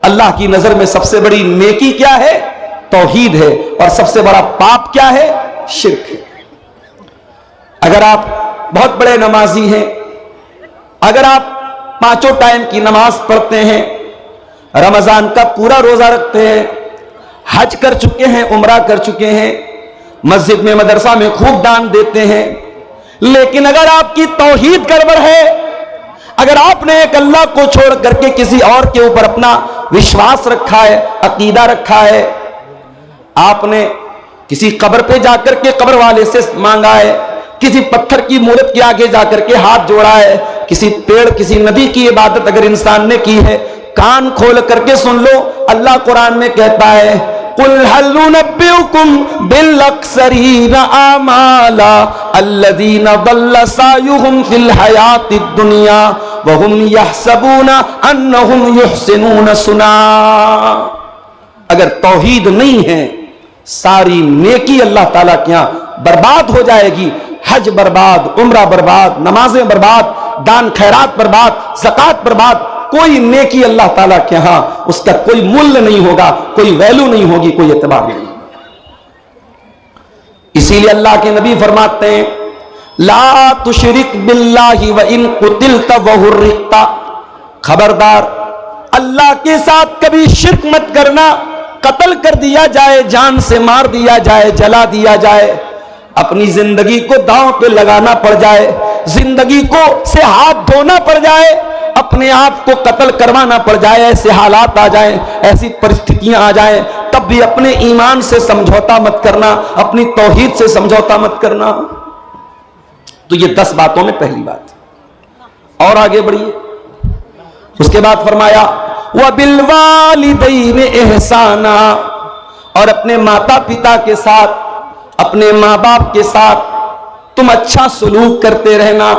अल्लाह की नजर में सबसे बड़ी नेकी क्या है? तौहीद है। और सबसे बड़ा पाप क्या है? शिर्क है। अगर आप बहुत बड़े नमाजी हैं, अगर आप 5 टाइम की नमाज पढ़ते हैं, रमजान का पूरा रोजा रखते हैं, हज कर चुके हैं, उम्रा कर चुके हैं, मस्जिद में मदरसा में खूब दान देते हैं, लेकिन अगर आपकी तौहीद गड़बड़ है, अगर आपने एक अल्लाह को छोड़ करके किसी और के ऊपर अपना विश्वास रखा है, अकीदा रखा है, आपने किसी कब्र पे जाकर के कब्र वाले से मांगा है, किसी पत्थर की मूर्त के आगे जाकर के हाथ जोड़ा है, किसी पेड़ किसी नदी की इबादत अगर इंसान ने की है, कान खोल करके सुन लो, अल्लाह कुरान में कहता है, कुल हल नुनब्बिउकुम बिल अक्सरीन आमाला अल्लज़ीना दल्ल सायुहुम फिल हयातिद दुनिया व हुम यहसबूना अन्नहुम युहसिनून सुना। अगर तौहीद नहीं है, सारी नेकी अल्लाह ताला के यहां बर्बाद हो जाएगी। हज बर्बाद, उम्रा बर्बाद, नमाजें बर्बाद, दान खैरात बर्बाद, ज़कात बर्बाद, कोई नेकी अल्लाह ताला के यहां उसका कोई मूल्य नहीं होगा, कोई वैल्यू नहीं होगी, कोई एतबार नहीं। इसीलिए अल्लाह के नबी फरमाते हैं, ला तुशरिक बिल्लाहि व इन कुतिलता व हुर्रिकता, खबरदार अल्लाह के साथ कभी शिर्क मत करना। कत्ल कर दिया जाए, जान से मार दिया जाए, जला दिया जाए, अपनी जिंदगी को दांव पे लगाना पड़ जाए, जिंदगी को से हाथ धोना पड़ जाए, अपने आप को कत्ल करवाना पड़ जाए, ऐसे हालात आ जाए, ऐसी परिस्थितियां आ जाए, तब भी अपने ईमान से समझौता मत करना, अपनी तौहीद से समझौता मत करना। तो ये 10 बातों में पहली बात। और आगे बढ़िए, उसके बाद फरमाया व बिल वालिदैन एहसाना, और अपने माता पिता के साथ, अपने माँ बाप के साथ तुम अच्छा सलूक करते रहना।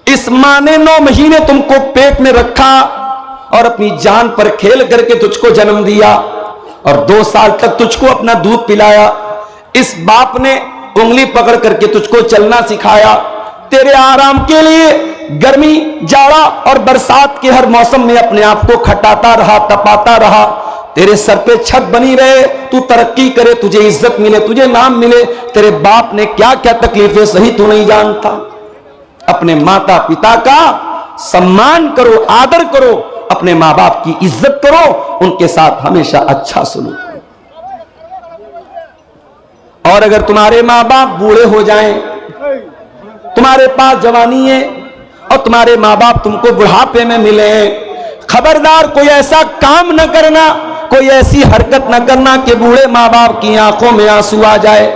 इस माँ ने 9 महीने तुमको पेट में रखा और अपनी जान पर खेल करके तुझको जन्म दिया और 2 साल तक तुझको अपना दूध पिलाया। इस बाप ने उंगली पकड़ करके तुझको चलना सिखाया, तेरे आराम के लिए गर्मी, जाड़ा और बरसात के हर मौसम में अपने आप को खटाता रहा, तपाता रहा, तेरे सर पे छत बनी रहे, तू तरक्की करे, तुझे इज्जत मिले, तुझे नाम मिले। तेरे बाप ने क्या क्या तकलीफें सही तू नहीं जानता। अपने माता पिता का सम्मान करो, आदर करो, अपने माँ बाप की इज्जत करो, उनके साथ हमेशा अच्छा सलूक करो। और अगर तुम्हारे माँ बाप बूढ़े हो जाएं, तुम्हारे पास जवानी है और तुम्हारे माँ बाप तुमको बुढ़ापे में मिले, खबरदार कोई ऐसा काम न करना, कोई ऐसी हरकत न करना कि बूढ़े माँ बाप की आंखों में आंसू आ जाए।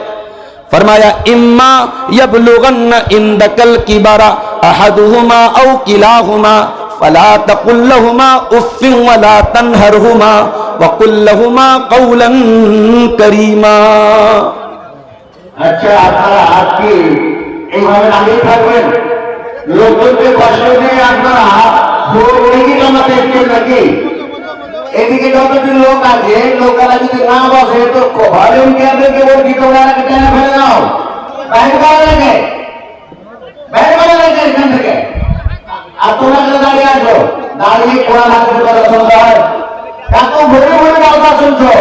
फरमाया इम्मा यबलुगन्न इंदकल किबरा अहदुहुमा औ किलाहुमा फला तकुल लहुमा उफ्फिन वला तनहरहुमा वकुल लहुमा कौलन करीमा। अच्छा, আপনারা আজকে এইভাবে দাঁড়িয়ে থাকবেন, লোকজনকে কষ্ট দিয়ে আপনারা কি জমাতে এসছেন নাকি? এদিকে যতদিন লোক আছে, লোকেরা যদি না বসে তো ভলেন্টিয়ারদেরকে বলছি তোমরা টেনে ফেলে নাও, বাইরে করা লাগে, বাইরে করা লাগে এখান থেকে। আর তোমরা কেন দাঁড়িয়ে আছো? দাঁড়িয়ে কোরআন হাদিসের কথা শুনতে হয়, এত ভরে ভরে কথা শুনছো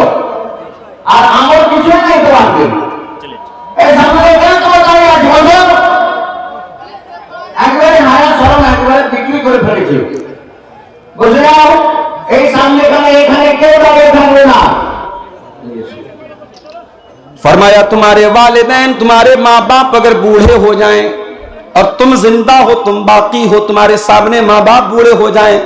আর আমার কিছুই নেই তোমাকে। এই সামনে কেন তোমরা দাঁড়িয়ে আছো? বলো, একবারে হায়া সরম একবারে বিক্রি করে ফেলেছি, বুঝে যাও। এই সামনে এখানে কেউ দাঁড়িয়ে থাকবে না। फरमाया तुम्हारे वालिदैन, तुम्हारे माँ बाप अगर बूढ़े हो जाएं और तुम जिंदा हो, तुम बाकी हो, तुम्हारे सामने माँ बाप बूढ़े हो जाएं,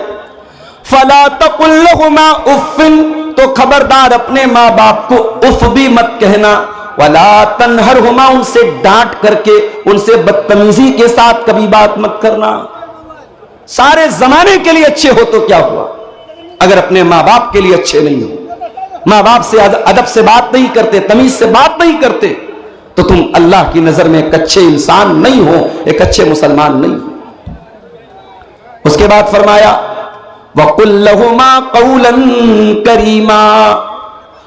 फला तकुल लहुमा उफ्फिन, तो खबरदार अपने माँ बाप को उफ भी मत कहना, वला तनहरहुमा, उनसे डांट करके, उनसे बदतमीजी के साथ कभी बात मत करना। सारे जमाने के लिए अच्छे हो तो क्या हुआ, अगर अपने माँ बाप के लिए अच्छे नहीं हो, माँ बाप से अदब से बात नहीं करते, तमीज से बात नहीं करते, तो तुम अल्लाह की नजर में एक अच्छे इंसान नहीं हो, एक अच्छे मुसलमान नहीं हो। उसके बाद फरमाया वकुल लहुमा कौलन करीमा,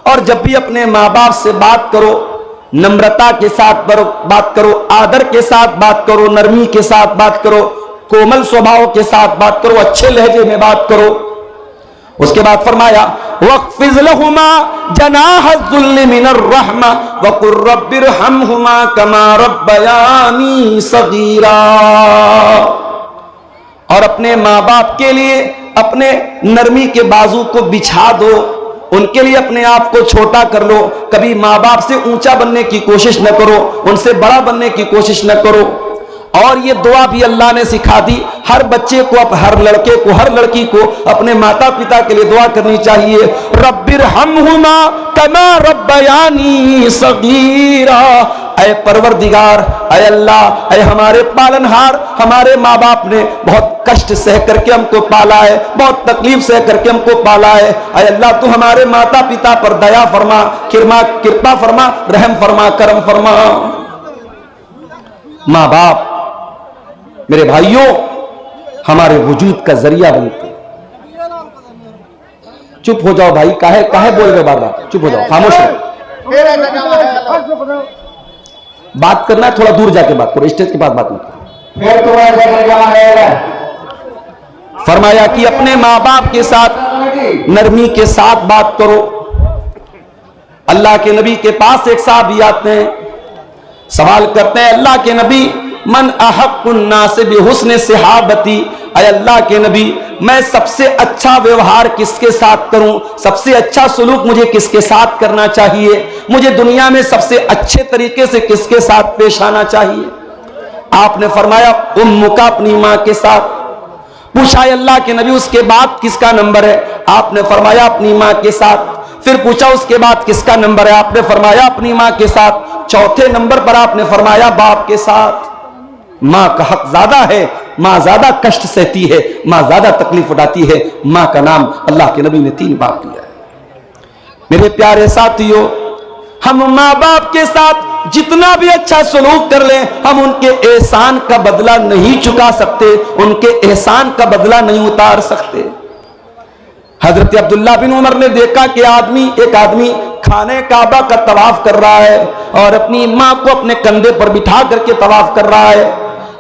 और जब भी अपने माँ बाप से बात करो, नम्रता के साथ बात करो, आदर के साथ बात करो, नरमी के साथ बात करो, कोमल स्वभाव के साथ बात करो, अच्छे लहजे में बात करो। उसके बाद फरमाया वक़्फ़िज़ लहुमा जनाहज़्ज़ुल्लि मिनर रहमा वक़ुर रब्बिरहमहुमा कमा रब्बयानी सगीरा। और अपने माँ बाप के लिए अपने नरमी के बाजू को बिछा दो, उनके लिए अपने आप को छोटा कर लो। कभी माँ बाप से ऊंचा बनने की कोशिश न करो, उनसे बड़ा बनने की कोशिश न करो। और ये दुआ भी अल्लाह ने सिखा दी, हर बच्चे को, हर लड़के को, हर लड़की को अपने माता पिता के लिए दुआ करनी चाहिए, रब्बिरहमहुमा कमा रब्बयानी सगीरा। ऐ परवरदिगार, ऐ अल्लाह, ऐ हमारे पालनहार, हमारे माँ बाप ने बहुत कष्ट सह करके हमको पाला है, बहुत तकलीफ सह करके हमको पाला है। ऐ अल्लाह, तू हमारे माता पिता पर दया फरमा, कृपा फरमा, रहम फरमा, करम फरमा। माँ बाप मेरे भाइयों हमारे वजूद का जरिया बनते। चुप हो जाओ भाई, काहे बोल रहे बार बार, चुप हो जाओ, खामोश रहो। बात करना है थोड़ा दूर जाके बात करो, स्टेज के पास बात मत करो। फरमाया कि अपने माँ बाप के साथ नरमी के साथ बात करो। अल्लाह के नबी के पास एक साहबी आते हैं, सवाल करते हैं, अल्लाह के नबी मन अहक्कुन नास बिहुस्न सहाबती, अय अल्लाह के नबी मैं सबसे अच्छा व्यवहार किसके साथ करूं, सबसे अच्छा सलूक मुझे किसके साथ करना चाहिए, मुझे दुनिया में सबसे अच्छे तरीके से किसके साथ पेश आना चाहिए। आपने फरमाया उम्मुका, अपनी मां के साथ। पूछा अल्लाह के नबी उसके बाद किसका नंबर है, आपने फरमाया अपनी मां के साथ। फिर पूछा उसके बाद किसका नंबर है, आपने फरमाया अपनी मां के साथ। चौथे नंबर पर आपने फरमाया बाप के साथ। मां का हक ज्यादा है, मां ज्यादा कष्ट सहती है, मां ज्यादा तकलीफ उठाती है। मां का नाम अल्लाह के नबी ने 3 बार लिया है। मेरे प्यारे साथियों, हम मां बाप के साथ जितना भी अच्छा सलूक कर लें, हम उनके एहसान का बदला नहीं चुका सकते, उनके एहसान का बदला नहीं उतार सकते। हजरत अब्दुल्ला बिन उमर ने देखा कि एक आदमी खाने काबा का तवाफ कर रहा है और अपनी मां को अपने कंधे पर बिठा करके तवाफ कर रहा है।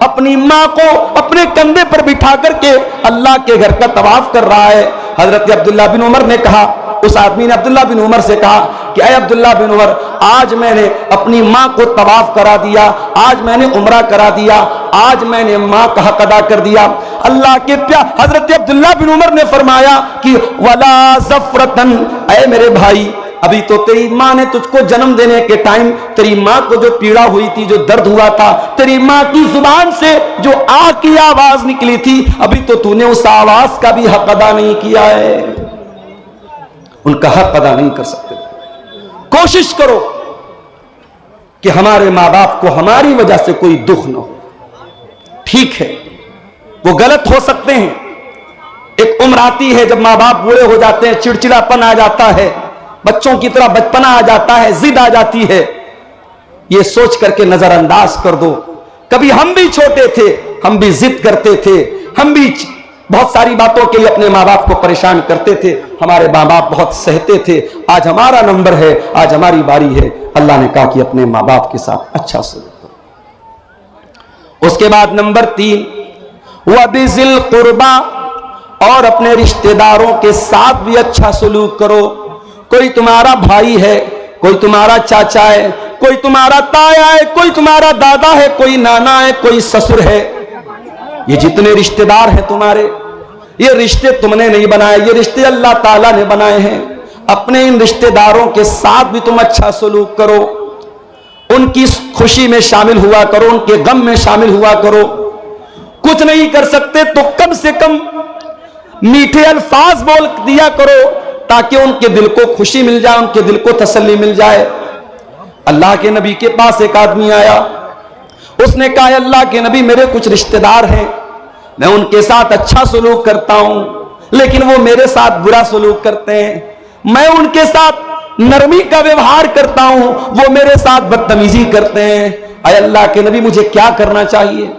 अपनी मां को अपने कंधे पर बिठा करके अल्लाह के घर का तवाफ कर रहा है। हजरत अब्दुल्ला बिन उमर ने कहा, उस आदमी ने अब्दुल्ला बिन उमर से कहा कि अय अब्दुल्ला बिन उमर, आज मैंने अपनी मां को तवाफ करा दिया, आज मैंने उम्रा करा दिया, आज मैंने मां का हक अदा कर दिया। अल्लाह के प्यार हजरत अब्दुल्ला बिन उमर ने फरमाया कि वला ज़फ़रतन, अय मेरे भाई, अभी तो तेरी मां ने तुझको जन्म देने के टाइम तेरी मां को जो पीड़ा हुई थी, जो दर्द हुआ था, तेरी मां की जुबान से जो आ की आवाज निकली थी, अभी तो तूने उस आवाज का भी हक अदा नहीं किया है। उनका हक अदा नहीं कर सकते। कोशिश करो कि हमारे मां बाप को हमारी वजह से कोई दुख न हो। ठीक है, वो गलत हो सकते हैं, एक उम्र आती है जब मां बाप बूढ़े हो जाते हैं, चिड़चिड़ापन आ जाता है, बच्चों की तरह बचपना आ जाता है, जिद आ जाती है। ये सोच करके नजरअंदाज कर दो, कभी हम भी छोटे थे, हम भी जिद करते थे, हम भी बहुत सारी बातों के लिए अपने माँ बाप को परेशान करते थे, हमारे माँ बाप बहुत सहते थे। आज हमारा नंबर है, आज हमारी बारी है। अल्लाह ने कहा कि अपने माँ बाप के साथ अच्छा सलूक करो। उसके बाद नंबर 3, वबिज़िल कुर्बा, और अपने रिश्तेदारों के साथ भी अच्छा सलूक करो। कोई तुम्हारा भाई है, कोई तुम्हारा चाचा है, कोई तुम्हारा ताया है, कोई तुम्हारा दादा है, कोई नाना है, कोई ससुर है। ये जितने रिश्तेदार हैं तुम्हारे, ये रिश्ते तुमने नहीं बनाए, ये रिश्ते अल्लाह ताला ने बनाए हैं। अपने इन रिश्तेदारों के साथ भी तुम अच्छा सलूक करो, उनकी खुशी में शामिल हुआ करो, उनके गम में शामिल हुआ करो। कुछ नहीं कर सकते तो कम से कम मीठे अल्फाज बोल दिया करो, ताकि उनके दिल को खुशी मिल जाए, उनके दिल को तसल्ली मिल जाए। अल्लाह के नबी के पास एक आदमी आया, उसने कहा अल्लाह के नबी, मेरे कुछ रिश्तेदार हैं, मैं उनके साथ अच्छा सलूक करता हूं, लेकिन वो मेरे साथ बुरा सलूक करते हैं। मैं उनके साथ नरमी का व्यवहार करता हूं, वो मेरे साथ बदतमीजी करते हैं। अय अल्लाह के नबी, मुझे क्या करना चाहिए?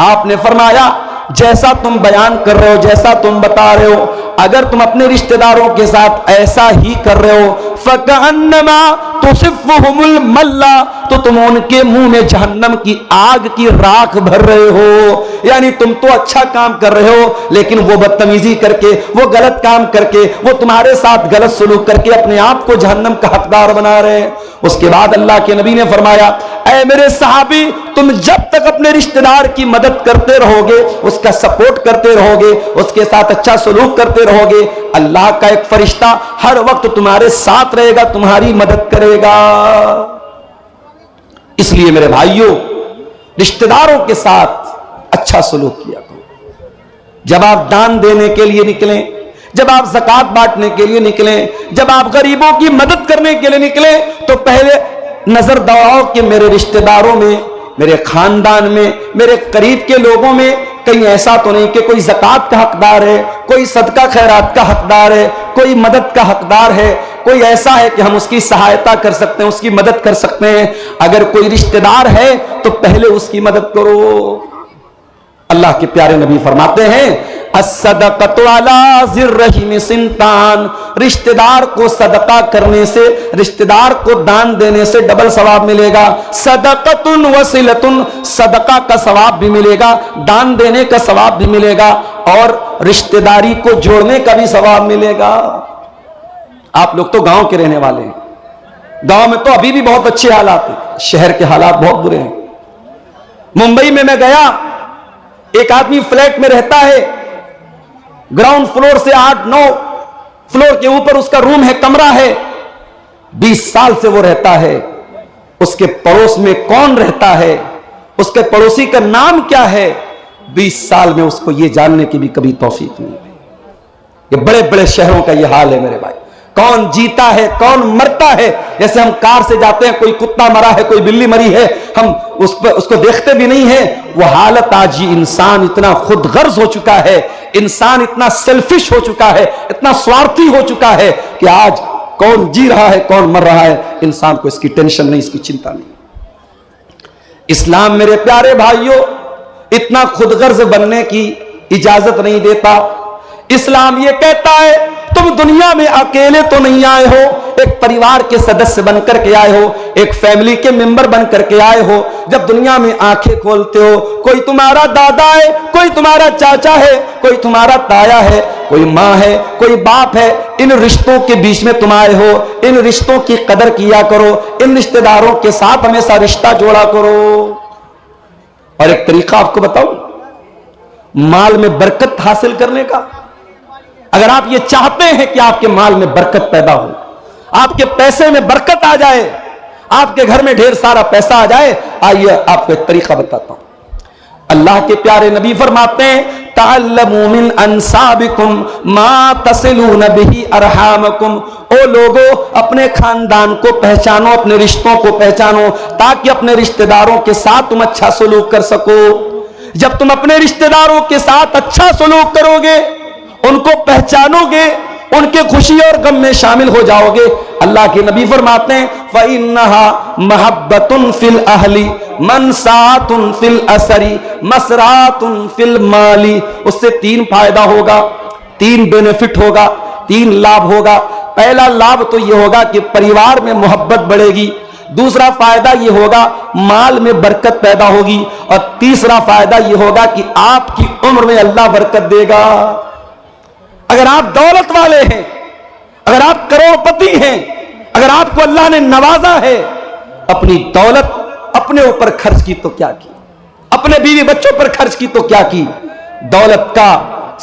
आपने फरमाया, जैसा तुम बयान कर रहे हो, जैसा तुम बता रहे हो, अगर तुम अपने रिश्तेदारों के साथ ऐसा ही कर रहे हो, फकअन्नमा तुसिफ़ुहुमुल मल्ला, तो तुम उनके मुंह में जहन्नम की आग की राख भर रहे हो। यानी तुम तो अच्छा काम कर रहे हो, लेकिन वो बदतमीजी करके, वो गलत काम करके, वो तुम्हारे साथ गलत सलूक करके अपने आप को जहन्नम का हकदार बना रहे हैं। उसके बाद अल्लाह के नबी ने फरमाया, ऐ मेरे सहाबी, तुम जब तक अपने रिश्तेदार की मदद करते रहोगे, उसका सपोर्ट करते रहोगे, उसके साथ अच्छा सलूक करते रहोगे, अल्लाह का एक फरिश्ता हर वक्त तुम्हारे साथ रहेगा, तुम्हारी मदद करेगा। इसलिए मेरे भाइयों, रिश्तेदारों के साथ अच्छा सलूक किया करो। जब आप दान देने के लिए निकलें, जब आप ज़कात बांटने के लिए निकलें, जब आप गरीबों की मदद करने के लिए निकलें, तो पहले नजर दौड़ाओ कि मेरे रिश्तेदारों में, मेरे खानदान में, मेरे करीब के लोगों में कहीं ऐसा तो नहीं कि कोई ज़कात का हकदार है, कोई सदका खैरात का हकदार है, कोई मदद का हकदार है, कोई ऐसा है कि हम उसकी सहायता कर सकते हैं, उसकी मदद कर सकते हैं। अगर कोई रिश्तेदार है तो पहले उसकी मदद करो। अल्लाह के प्यारे नबी फरमाते हैं, अस्सदक़तु अला ज़िर्रहिम सिंतान, रिश्तेदार को सदका करने से, रिश्तेदार को दान देने से डबल सवाब मिलेगा। सदक़तुन वसिलतुन, सदका का सवाब भी मिलेगा, दान देने का सवाब भी मिलेगा, और रिश्तेदारी को जोड़ने का भी सवाब मिलेगा। आप लोग तो गांव के रहने वाले हैं, गांव में तो अभी भी बहुत अच्छे हालात हैं, शहर के हालात बहुत बुरे हैं। मुंबई में मैं गया, एक आदमी फ्लैट में रहता है, ग्राउंड फ्लोर से 8-9 फ्लोर के ऊपर उसका रूम है, कमरा है, 20 साल से वो रहता है। उसके पड़ोस में कौन रहता है, उसके पड़ोसी का नाम क्या है, 20 साल में उसको ये जानने की भी कभी तौफीक नहीं है। ये बड़े बड़े शहरों का ये हाल है मेरे भाई। कौन जीता है, कौन मरता है, जैसे हम कार से जाते हैं, कोई कुत्ता मरा है, कोई बिल्ली मरी है, हम उसको देखते भी नहीं है। वो हालत आज ये इंसान इतना खुदगर्ज हो चुका है, इंसान इतना सेल्फिश हो चुका है, इतना स्वार्थी हो चुका है कि आज कौन जी रहा है, कौन मर रहा है, इंसान को इसकी टेंशन नहीं, इसकी चिंता नहीं। इस्लाम मेरे प्यारे भाइयों इतना खुदगर्ज बनने की इजाजत नहीं देता। इस्लाम ये कहता है, तुम दुनिया में अकेले तो नहीं आए हो, एक परिवार के सदस्य बनकर के आए हो, एक फैमिली के मेंबर बनकर के आए हो। जब दुनिया में आंखें खोलते हो, कोई तुम्हारा दादा है, कोई तुम्हारा चाचा है, कोई तुम्हारा ताया है, कोई माँ है, कोई बाप है। इन रिश्तों के बीच में तुम आए हो, इन रिश्तों की कदर किया करो, इन रिश्तेदारों के साथ हमेशा रिश्ता जोड़ा करो। और एक तरीका आपको बताऊं माल में बरकत हासिल करने का। अगर आप ये चाहते हैं कि आपके माल में बरकत पैदा हो, आपके पैसे में बरकत आ जाए, आपके घर में ढेर सारा पैसा आ जाए, आइए आपको एक तरीका बताता हूं। अल्लाह के प्यारे नबी फरमाते हैं, तअल्लमू मिन अंसाबिकुम मा तसिलून बिही अरहामकुम। ओ लोगो, अपने खानदान को पहचानो, अपने रिश्तों को पहचानो, ताकि अपने रिश्तेदारों के साथ तुम अच्छा सलूक कर सको। जब तुम अपने रिश्तेदारों के साथ अच्छा सलूक करोगे, उनको पहचानोगे, उनके खुशी और गम में शामिल हो जाओगे, अल्लाह के नबी फरमाते हैं, फ़इन्नहा महब्बतुन फिल अहली मनसातुन फिल असरी मसरातुन फिल माली। उससे 3 फायदा होगा, 3 बेनिफिट होगा, 3 लाभ होगा। पहला लाभ तो यह होगा कि परिवार में मोहब्बत बढ़ेगी, दूसरा फायदा यह होगा माल में बरकत पैदा होगी, और तीसरा फायदा यह होगा कि आपकी उम्र में अल्लाह बरकत देगा। अगर आप दौलत वाले हैं, अगर आप करोड़पति हैं, अगर आपको अल्लाह ने नवाजा है, अपनी दौलत अपने ऊपर खर्च की तो क्या की, अपने बीवी बच्चों पर खर्च की तो क्या की। दौलत का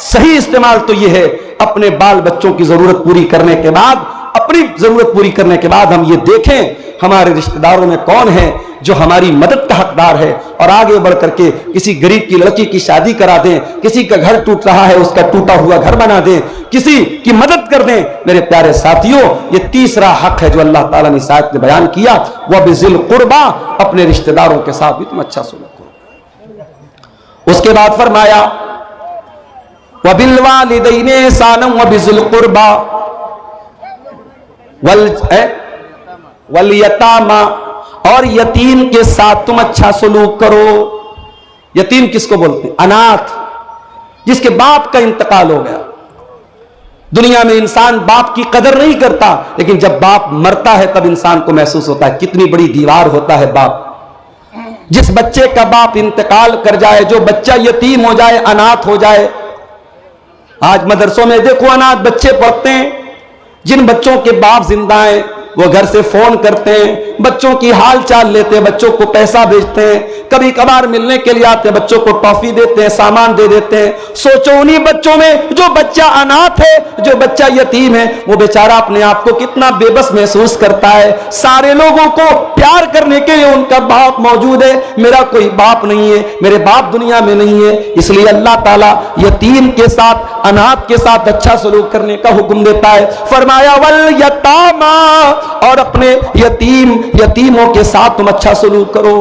सही इस्तेमाल तो यह है, अपने बाल बच्चों की जरूरत पूरी करने के बाद, अपनी जरूरत पूरी करने के बाद हम ये देखें हमारे रिश्तेदारों में कौन है जो हमारी मदद का हकदार है, और आगे बढ़ करके किसी गरीब की लड़की की शादी करा दें, किसी का घर टूट रहा है उसका टूटा हुआ घर बना दें, किसी की मदद कर दें। मेरे प्यारे साथियों, ये तीसरा हक है जो अल्लाह ताला ने इस आयत में बयान किया, वह बिज़िल कुर्बा, अपने रिश्तेदारों के साथ भी तुम अच्छा सलूक करो। उसके बाद फरमाया, व बिल वालिदैनि इहसानन व बिज़िल कुर्बा वल यतामा, और यतीम के साथ तुम अच्छा सलूक करो। यतीम किसको बोलते हैं? अनाथ, जिसके बाप का इंतकाल हो गया, दुनिया में इंसान बाप की कदर नहीं करता, लेकिन जब बाप मरता है तब इंसान को महसूस होता है कितनी बड़ी दीवार होता है बाप। जिस बच्चे का बाप इंतकाल कर जाए, जो बच्चा यतीम हो जाए, अनाथ हो जाए, आज मदरसों में देखो अनाथ बच्चे पढ़ते हैं। जिन बच्चों के बाप जिंदा हैं वो घर से फोन करते हैं, बच्चों की हाल चाल लेते हैं, बच्चों को पैसा भेजते हैं, कभी कभार मिलने के लिए आते हैं, बच्चों को टॉफी देते हैं, सामान दे देते हैं। सोचो उन्हीं बच्चों में जो बच्चा अनाथ है, जो बच्चा यतीम है, वो बेचारा अपने आप को कितना बेबस महसूस करता है। सारे लोगों को प्यार करने के लिए उनका बाप मौजूद है, मेरा कोई बाप नहीं है, मेरे बाप दुनिया में नहीं है। इसलिए अल्लाह ताला यतीम के साथ, अनाथ के साथ अच्छा सलूक करने का हुक्म देता है। फरमाया वल यतामा, और अपने यतीमों के साथ तुम अच्छा सलूक करो।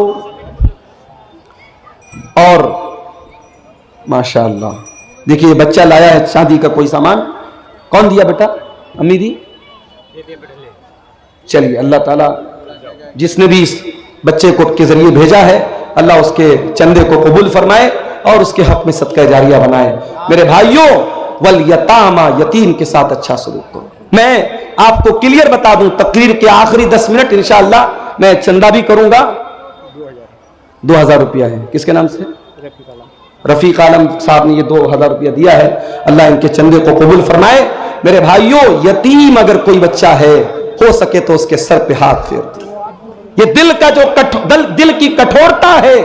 और माशाअल्लाह देखिए बच्चा लाया है शादी का कोई सामान, कौन दिया बेटा? अम्मी दी? चलिए अल्लाह ताला जिसने भी इस बच्चे को के जरिए भेजा है, अल्लाह उसके चंदे को कबूल फरमाए और उसके हक में सदका जारिया बनाए। मेरे भाइयों, वल यतामा, यतीम के साथ अच्छा सलूक करो। मैं आपको क्लियर बता दूं, तकरीर के आखिरी 10 मिनट इंशाअल्लाह मैं चंदा भी करूंगा। 2000 रुपया है, किसके नाम से? रफीक आलम साहब ने ये 2000 रुपया दिया है, अल्लाह इनके चंदे को कबूल फरमाए। मेरे भाइयों, यतीम अगर कोई बच्चा है, हो सके तो उसके सर पे हाथ फेर दो। ये दिल का जो दिल की कठोरता है,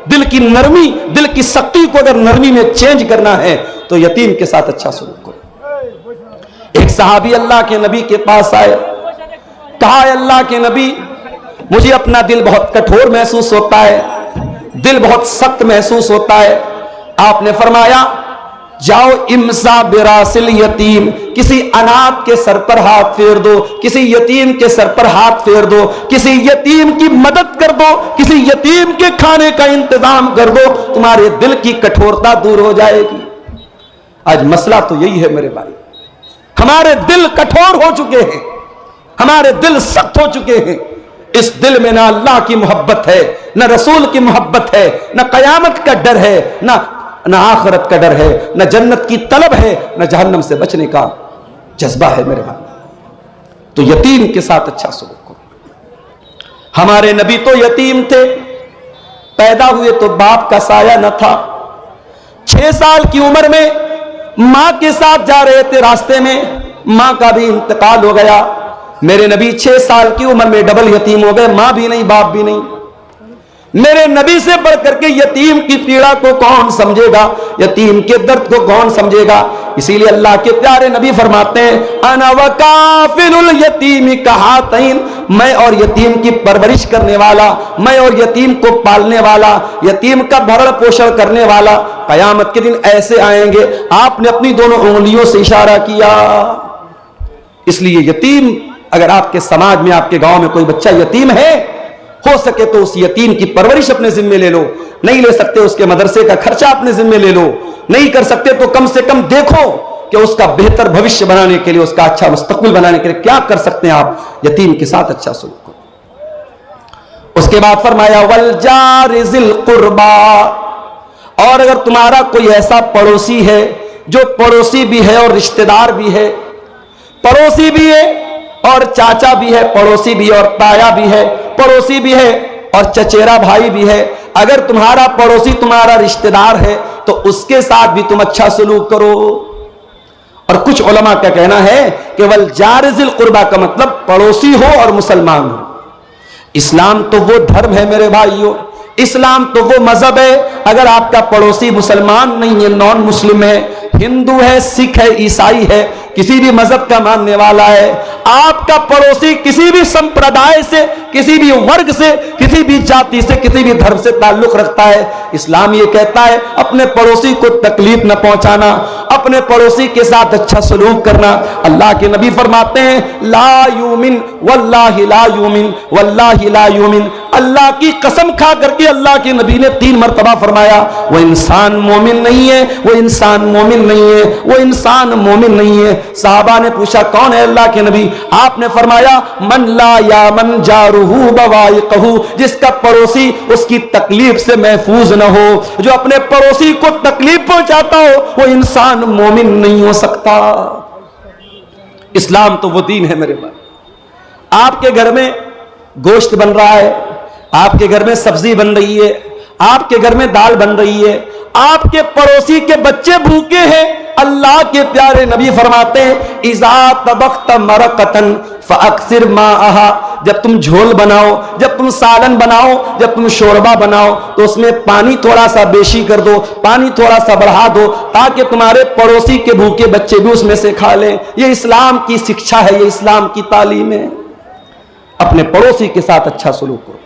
दिल की नरमी, दिल की सख्ती को अगर नरमी में चेंज करना है तो यतीम के साथ अच्छा सलूक करो। एक सहाबी अल्लाह के नबी के पास आए, कहा अल्लाह के नबी, मुझे अपना दिल बहुत कठोर महसूस होता है, दिल बहुत सख्त महसूस होता है। आपने फरमाया जाओ इमसा बिरासिल यतीम, किसी अनाथ के सर पर हाथ फेर दो, किसी यतीम के सर पर हाथ फेर दो, किसी यतीम की मदद कर दो, किसी यतीम के खाने का इंतजाम कर दो, तुम्हारे दिल की कठोरता दूर हो जाएगी। आज मसला तो यही है मेरे भाई, हमारे दिल कठोर हो चुके हैं, हमारे दिल सख्त हो चुके हैं। इस दिल में ना अल्लाह की मोहब्बत है, ना रसूल की मोहब्बत है, ना कयामत का डर है, ना आखिरत का डर है, ना जन्नत की तलब है, ना जहन्नम से बचने का जज्बा है मेरे भाई। तो यतीम के साथ अच्छा सलूक करो। हमारे नबी तो यतीम थे, पैदा हुए तो बाप का साया न था। 6 साल की उम्र में मां के साथ जा रहे थे, रास्ते में मां का भी इंतकाल हो गया। मेरे नबी 6 साल की उम्र में डबल यतीम हो गए, मां भी नहीं बाप भी नहीं। मेरे नबी से बढ़ करके यतीम की पीड़ा को कौन समझेगा, यतीम के दर्द को कौन समझेगा। इसीलिए अल्लाह के प्यारे नबी फरमाते हैं अना वकाफिलुल यतीम कहातैन, मैं और यतीम की परवरिश करने वाला, मैं और यतीम को पालने वाला, यतीम का भरण पोषण करने वाला। कयामत के दिन ऐसे आएंगे। आपने अपनी दोनों उंगलियों से इशारा किया। इसलिए यतीम, अगर आपके समाज में, आपके गांव में कोई बच्चा यतीम है, हो सके तो उस यतीम की परवरिश अपने जिम्मे ले लो। नहीं ले सकते उसके मदरसे का खर्चा अपने जिम्मे ले लो। नहीं कर सकते तो कम से कम देखो कि उसका बेहतर भविष्य बनाने के लिए, उसका अच्छा मुस्तकबिल बनाने के लिए क्या कर सकते हैं आप। यतीम के साथ अच्छा सलूक करो। उसके बाद फरमाया वल जारि ज़िल कुर्बा, और अगर तुम्हारा कोई ऐसा पड़ोसी है जो पड़ोसी भी है और रिश्तेदार भी है, पड़ोसी भी है और चाचा भी है, पड़ोसी भी और ताया भी है, पड़ोसी भी है और चचेरा भाई भी है, अगर तुम्हारा पड़ोसी तुम्हारा रिश्तेदार है तो उसके साथ भी तुम अच्छा सलूक करो। और कुछ उलमा का कहना है केवल जारिज़िल कुर्बा का मतलब पड़ोसी हो और मुसलमान हो। इस्लाम तो वो धर्म है मेरे भाइयों, इस्लाम तो वो मजहब है, अगर आपका पड़ोसी मुसलमान नहीं है, नॉन मुस्लिम है, हिंदू है, सिख है, ईसाई है, किसी भी मजहब का मानने वाला है, आपका पड़ोसी किसी भी संप्रदाय से, किसी भी वर्ग से, किसी भी जाति से, किसी भी धर्म से ताल्लुक रखता है, इस्लाम ये कहता है अपने पड़ोसी को तकलीफ न पहुंचाना, अपने पड़ोसी के साथ अच्छा सलूक करना। अल्लाह के नबी फरमाते हैं ला युमिन वल्लाहि ला युमिन वल्लाहि ला युमिन, अल्लाह की कसम खा करके अल्लाह के नबी ने 3 मरतबा फरमाया वो इंसान मोमिन नहीं है, वो इंसान मोमिन नहीं है, वो इंसान मोमिन नहीं है। साहबा ने पूछा कौन है अल्लाह के नबी? आपने फरमाया मन ला या मन जारुहु बवाइकहु, जिसका पड़ोसी उसकी तकलीफ से महफूज न हो, जो अपने पड़ोसी को तकलीफ पहुंचाता हो, वो इंसान मोमिन नहीं हो सकता। इस्लाम तो वो दीन है मेरे भाई। आपके घर में गोश्त बन रहा है, आपके घर में सब्जी बन रही है, आपके घर में दाल बन रही है, आपके पड़ोसी के बच्चे भूखे हैं, अल्लाह के प्यारे नबी फरमाते हैं इज़ा तबख्त मरकतन फअक्सिर माअहा, जब तुम झोल बनाओ, जब तुम सालन बनाओ, जब तुम शोरबा बनाओ तो उसमें पानी थोड़ा सा बेशी कर दो, पानी थोड़ा सा बढ़ा दो, ताकि तुम्हारे पड़ोसी के भूखे बच्चे भी उसमें से खा लें। ये इस्लाम की शिक्षा है, ये इस्लाम की तालीम है। अपने पड़ोसी के साथ अच्छा सलूक करो।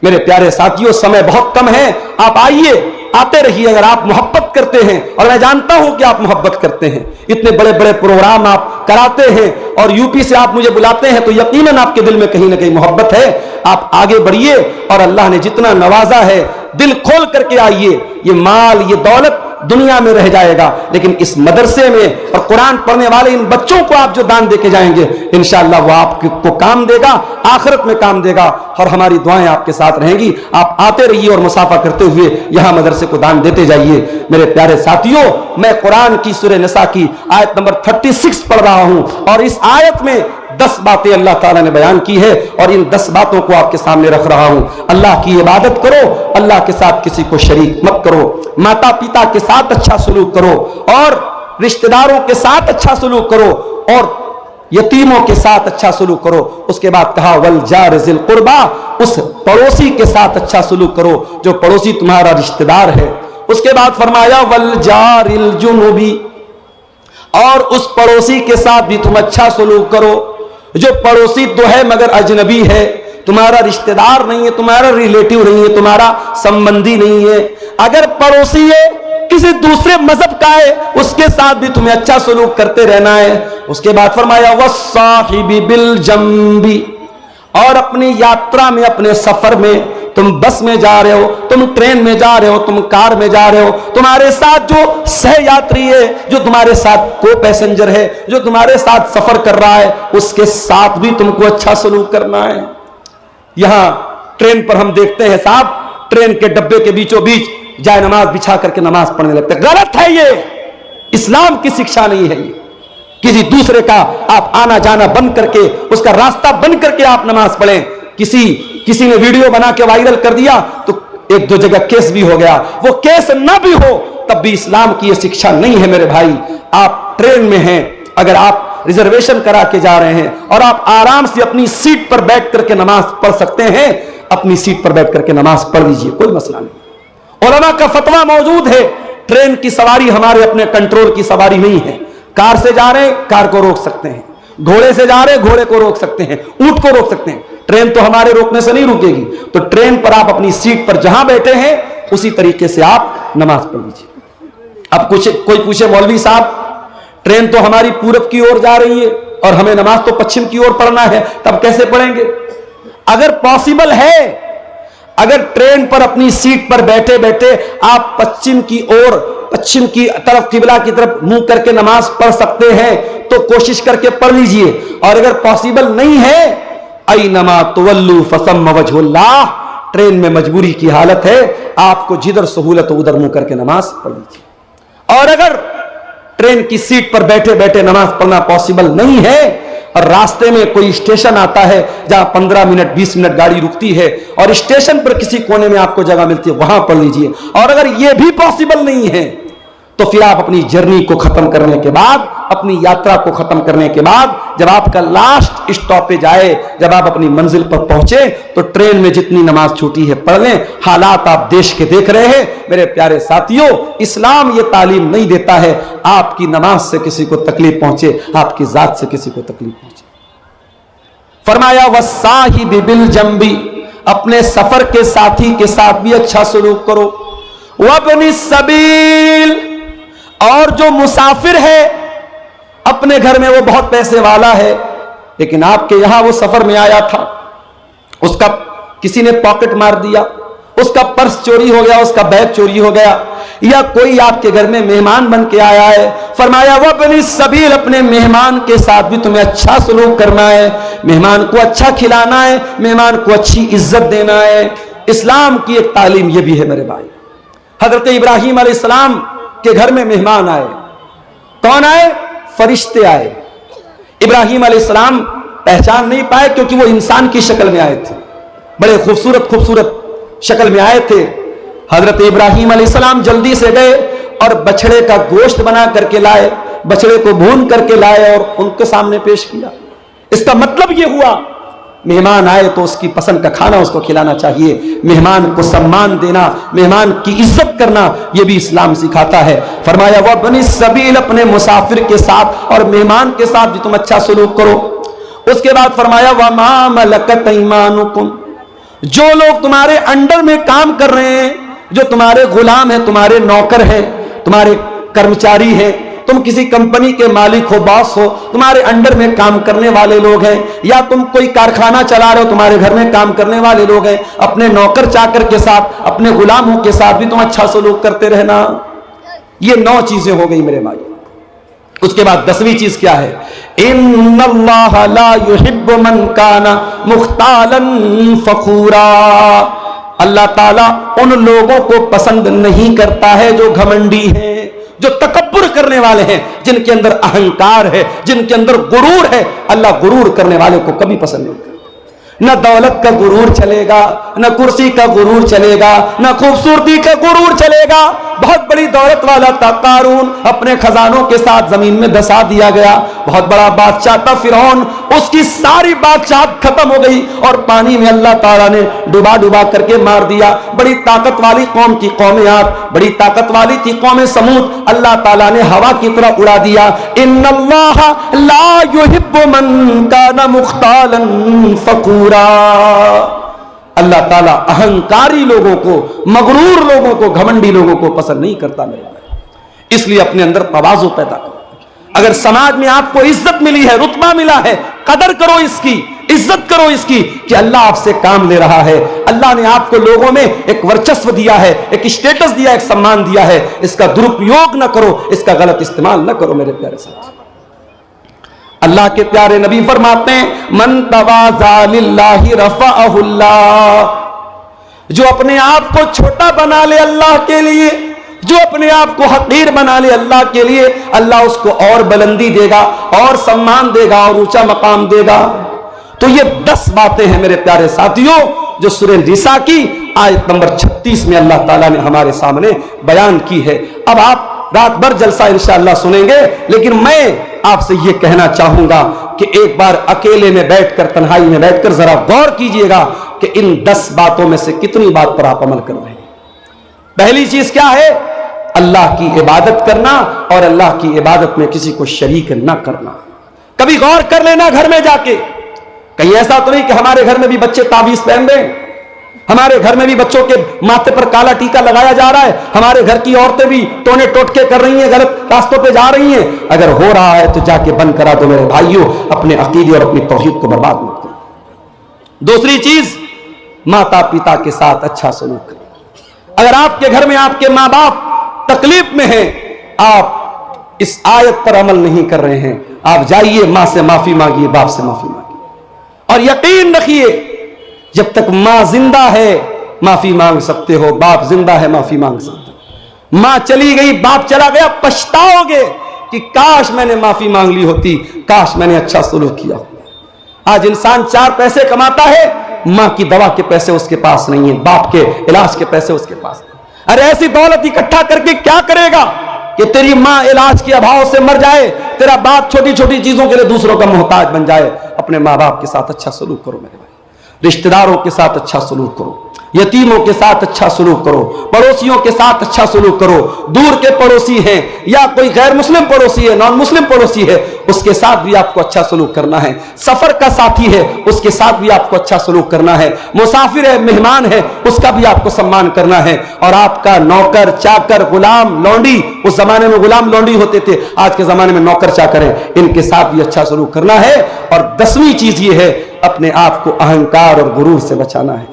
मेरे प्यारे साथियों, समय बहुत कम है, आप आइए, आते रहिए अगर आप मोहब्बत करते हैं, और मैं जानता हूं कि आप मोहब्बत करते हैं। इतने बड़े बड़े प्रोग्राम आप कराते हैं और यूपी से आप मुझे बुलाते हैं, तो यकीनन आपके दिल में कहीं ना कहीं मोहब्बत है। आप आगे बढ़िए और अल्लाह ने जितना नवाजा है दिल खोल करके आइए। ये माल, ये दौलत दुनिया में रह जाएगा, लेकिन इस मदरसे में और कुरान पढ़ने वाले इन बच्चों को आप जो दान देके जाएंगे, इंशाअल्लाह वो आपको काम देगा, आखिरत में काम देगा, और हमारी दुआएं आपके साथ रहेंगी। आप आते रहिए और मुसाफा करते हुए यहां मदरसे को दान देते जाइए। मेरे प्यारे साथियों, मैं कुरान की सूरह निसा की आयत नंबर 36 पढ़ रहा हूं, और इस आयत में 10 बातें अल्लाह ताला ने बयान की है, और इन 10 बातों को आपके सामने रख रहा हूं। अल्लाह की इबादत करो, अल्लाह के साथ किसी को शरीक मत करो, माता पिता के साथ अच्छा सलूक करो, और रिश्तेदारों के साथ अच्छा सलूक करो, और यतीमों के साथ अच्छा सलूक करो। उसके बाद कहा वल जार जिल कुर्बा, उस पड़ोसी के साथ अच्छा सलूक करो जो पड़ोसी तुम्हारा रिश्तेदार है। उसके बाद फरमाया वल जारिल जुनुबी, और उस पड़ोसी के साथ भी तुम अच्छा सलूक करो जो पड़ोसी तो है मगर अजनबी है, तुम्हारा रिश्तेदार नहीं है, तुम्हारा रिलेटिव नहीं है, तुम्हारा संबंधी नहीं है। अगर पड़ोसी है किसी दूसरे मजहब का है, उसके साथ भी तुम्हें अच्छा सलूक करते रहना है। उसके बाद फरमाया वस्साहिबी बिल जंबी, और अपनी यात्रा में, अपने सफर में, तुम बस में जा रहे हो, तुम ट्रेन में जा रहे हो, तुम कार में जा रहे हो, तुम्हारे साथ जो सह यात्री है, जो तुम्हारे साथ को पैसेंजर है, जो तुम्हारे साथ सफर कर रहा है, उसके साथ भी तुमको अच्छा सलूक करना है। यहां ट्रेन पर हम देखते हैं साहब, ट्रेन के डब्बे के बीचों बीच जाए नमाज बिछा करके नमाज पढ़ने लगते। गलत है, ये इस्लाम की शिक्षा नहीं है। ये किसी दूसरे का आप आना जाना बंद करके, उसका रास्ता बंद करके आप नमाज पढ़ें। किसी ने वीडियो बना के वायरल कर दिया तो 1-2 जगह केस भी हो गया। वो केस ना भी हो तब भी इस्लाम की ये शिक्षा नहीं है मेरे भाई। आप ट्रेन में हैं, अगर आप रिजर्वेशन करा के जा रहे हैं और आप आराम से अपनी सीट पर बैठ करके नमाज पढ़ सकते हैं, अपनी सीट पर बैठ करके नमाज पढ़ लीजिए, कोई मसला नहीं। उलमा का फतवा मौजूद है, ट्रेन की सवारी हमारे अपने कंट्रोल की सवारी नहीं है। कार से जा रहे हैं, कार को रोक सकते हैं, घोड़े से जा रहे हैं, घोड़े को रोक सकते हैं, ऊंट को रोक सकते हैं। ट्रेन तो हमारे रोकने से नहीं रुकेगी। तो ट्रेन पर आप अपनी सीट पर जहां बैठे हैं उसी तरीके से आप नमाज पढ़ लीजिए। अब कोई पूछे मौलवी साहब, ट्रेन तो हमारी पूरब की ओर जा रही है और हमें नमाज तो पश्चिम की ओर पढ़ना है, तब कैसे पढ़ेंगे? अगर पॉसिबल है, अगर ट्रेन पर अपनी सीट पर बैठे बैठे आप पश्चिम की तरफ, किबला की तरफ मुंह करके नमाज पढ़ सकते हैं तो कोशिश करके पढ़ लीजिए। और अगर पॉसिबल नहीं है, ऐनमा तुवल्लू फसम्म वजहुल्लाह, ट्रेन में मजबूरी की हालत है, आपको जिधर सहूलत हो उधर मुंह करके नमाज पढ़ लीजिए। और अगर ट्रेन की सीट पर बैठे बैठे नमाज पढ़ना पॉसिबल नहीं है और रास्ते में कोई स्टेशन आता है जहां 15 मिनट 20 मिनट गाड़ी रुकती है और स्टेशन पर किसी कोने में आपको जगह मिलती है, वहां पढ़ लीजिए। और अगर यह भी पॉसिबल नहीं है तो फिर आप अपनी जर्नी को खत्म करने के बाद, अपनी यात्रा को खत्म करने के बाद, जब आपका लास्ट स्टॉपेज आए, जब आप अपनी मंजिल पर पहुंचे, तो ट्रेन में जितनी नमाज छूटी है पढ़ लें। हालात आप देश के देख रहे हैं मेरे प्यारे साथियों। इस्लाम ये तालीम नहीं देता है आपकी नमाज से किसी को तकलीफ पहुंचे, आपकी जात से किसी को तकलीफ पहुंचे। फरमाया वस्साहिबी बिल जंबी, अपने सफर के साथी के साथ भी अच्छा सलूक करो। वब्नि सबील, और जो मुसाफिर है, अपने घर में वो बहुत पैसे वाला है लेकिन आपके यहां वो सफर में आया था, उसका किसी ने पॉकेट मार दिया, उसका पर्स चोरी हो गया, उसका बैग चोरी हो गया, या कोई आपके घर में मेहमान बन के आया है। फरमाया वह बनी सबील, अपने मेहमान के साथ भी तुम्हें अच्छा सलूक करना है, मेहमान को अच्छा खिलाना है, मेहमान को अच्छी इज्जत देना है। इस्लाम की एक तालीम यह भी है मेरे भाई। हजरत इब्राहीम अलैहिस्सलाम के घर में मेहमान आए। कौन आए? फरिश्ते आए। इब्राहिम अलैहिस्सलाम पहचान नहीं पाए क्योंकि वो इंसान की शक्ल में आए थे, बड़े खूबसूरत खूबसूरत शक्ल में आए थे। हजरत इब्राहिम अलैहिस्सलाम जल्दी से गए और बछड़े का गोश्त बना करके लाए, बछड़े को भून करके लाए और उनके सामने पेश किया। इसका मतलब यह हुआ मेहमान आए तो उसकी पसंद का खाना उसको खिलाना चाहिए, मेहमान को सम्मान देना, मेहमान की इज्जत करना, यह भी इस्लाम सिखाता है। फरमाया वह बनी सबील, अपने मुसाफिर के साथ और मेहमान के साथ भी तुम अच्छा सलूक करो। उसके बाद फरमाया वह मा मलकत ईमानुकुम, जो लोग तुम्हारे अंडर में काम कर रहे हैं, जो तुम्हारे गुलाम हैं, तुम्हारे नौकर हैं, तुम्हारे कर्मचारी हैं, तुम किसी कंपनी के मालिक हो, बॉस हो, तुम्हारे अंडर में काम करने वाले लोग हैं, या तुम कोई कारखाना चला रहे हो, तुम्हारे घर में काम करने वाले लोग हैं, अपने नौकर चाकर के साथ, अपने गुलामों के साथ भी तुम अच्छा सलूक करते रहना। ये 9 चीजें हो गई मेरे भाई। उसके बाद 10वीं चीज क्या है? इन्नल्लाह ला युहिब्बु मन काना मुख्तालन फखूरा, अल्लाह ताला उन लोगों को पसंद नहीं करता है जो घमंडी हैं, जो तकब्बुर करने वाले हैं, जिनके अंदर अहंकार है, जिनके अंदर गुरूर है। अल्लाह गुरूर करने वाले को कभी पसंद नहीं करता। न दौलत का गुरूर चलेगा, न कुर्सी का गुरूर चलेगा, न खूबसूरती का गुरूर चलेगा। बहुत बड़ी दौलत वाला था कारून, अपने खजानों के साथ जमीन में धसा दिया गया। बहुत बड़ा बादशाह था फिरौन, उसकी सारी बादशाह खत्म हो गई और पानी में अल्लाह ताला ने डुबा डुबा करके मार दिया। बड़ी ताकत वाली कौम थी कौम आद, बड़ी ताकत वाली थी कौम समूद, अल्लाह ताला ने हवा की तरह उड़ा दिया। इन्नल्लाह ला युहिब्बु मन काना मुख्तालन फखूरा, अल्लाह ताला अहंकारी लोगों को, मगरूर लोगों को, घमंडी लोगों को पसंद नहीं करता मेरे भाई। इसलिए अपने अंदर तवाज़ु पैदा करो। अगर समाज में आपको इज्जत मिली है, रुतबा मिला है, कदर करो इसकी, इज्जत करो इसकी कि अल्लाह आपसे काम ले रहा है। अल्लाह ने आपको लोगों में एक वर्चस्व दिया है, एक स्टेटस दिया, एक सम्मान दिया है। इसका दुरुपयोग ना करो, इसका गलत इस्तेमाल ना करो मेरे प्यारे साथी। अल्लाह के प्यारे नबी फरमाते हैं मन तवाज़ा लिल्लाहि रफ़अहुल्लाह, जो अपने आप को छोटा बना ले अल्लाह के लिए, जो अपने आप को हकीर बना ले अल्लाह के लिए, अल्लाह उसको और बुलंदी देगा, और सम्मान देगा, और ऊंचा मकाम देगा। तो ये 10 बातें हैं मेरे प्यारे साथियों जो सूरह निसा की आयत नंबर 36 में अल्लाह ताला ने हमारे सामने बयान की है। अब आप रात भर जलसा इंशाअल्लाह सुनेंगे, लेकिन मैं आपसे यह कहना चाहूंगा कि एक बार अकेले में बैठकर, तन्हाई में बैठकर जरा गौर कीजिएगा कि इन 10 बातों में से कितनी बात पर आप अमल कर रहे हैं। पहली चीज क्या है? अल्लाह की इबादत करना, और अल्लाह की इबादत में किसी को शरीक न करना। कभी गौर कर लेना घर में जाके, कहीं ऐसा तो नहीं कि हमारे घर में भी बच्चे तावीज पहन रहे हैं, हमारे घर में भी बच्चों के माथे पर काला टीका लगाया जा रहा है, हमारे घर की औरतें भी टोने टोटके कर रही हैं, गलत रास्तों पे जा रही हैं। अगर हो रहा है तो जाके बंद करा दो मेरे भाइयों, अपने अकीदे और अपनी तौहीद को बर्बाद मत करो। दूसरी चीज, माता पिता के साथ अच्छा सलूक करें। अगर आपके घर में आपके माँ बाप तकलीफ में हैं, आप इस आयत पर अमल नहीं कर रहे हैं, आप जाइए मां से माफी मांगिए, बाप से माफी मांगिए, और यकीन रखिए जब तक मां जिंदा है माफी मांग सकते हो, बाप जिंदा है माफी मांग सकते हो। मां चली गई, बाप चला गया, पछताओगे कि काश मैंने माफी मांग ली होती, काश मैंने अच्छा सलूक किया होता। आज इंसान 4 पैसे कमाता है, मां की दवा के पैसे उसके पास नहीं है, बाप के इलाज के पैसे उसके पास नहीं। अरे ऐसी दौलत इकट्ठा करके क्या करेगा कि तेरी मां इलाज के अभाव से मर जाए, तेरा बाप छोटी छोटी चीजों के लिए दूसरों का मोहताज बन जाए। अपने माँ बाप के साथ अच्छा सलूक करो मेरे भाई, रिश्तेदारों के साथ अच्छा सलूक करो, यतीमों के साथ अच्छा सलूक करो, पड़ोसियों के साथ अच्छा सलूक करो। दूर के पड़ोसी हैं या कोई गैर मुस्लिम पड़ोसी है, नॉन मुस्लिम पड़ोसी है, उसके साथ भी आपको अच्छा सलूक करना है। सफर का साथी है, उसके साथ भी आपको अच्छा सलूक करना है। मुसाफिर है, मेहमान है, उसका भी आपको सम्मान करना है। और आपका नौकर चाकर गुलाम लौंडी, उस जमाने में गुलाम लौंडी होते थे, आज के जमाने में नौकर चाकर है, इनके साथ भी अच्छा सलूक करना है। और 10वीं चीज ये है, अपने आप को अहंकार और गुरूर से बचाना है।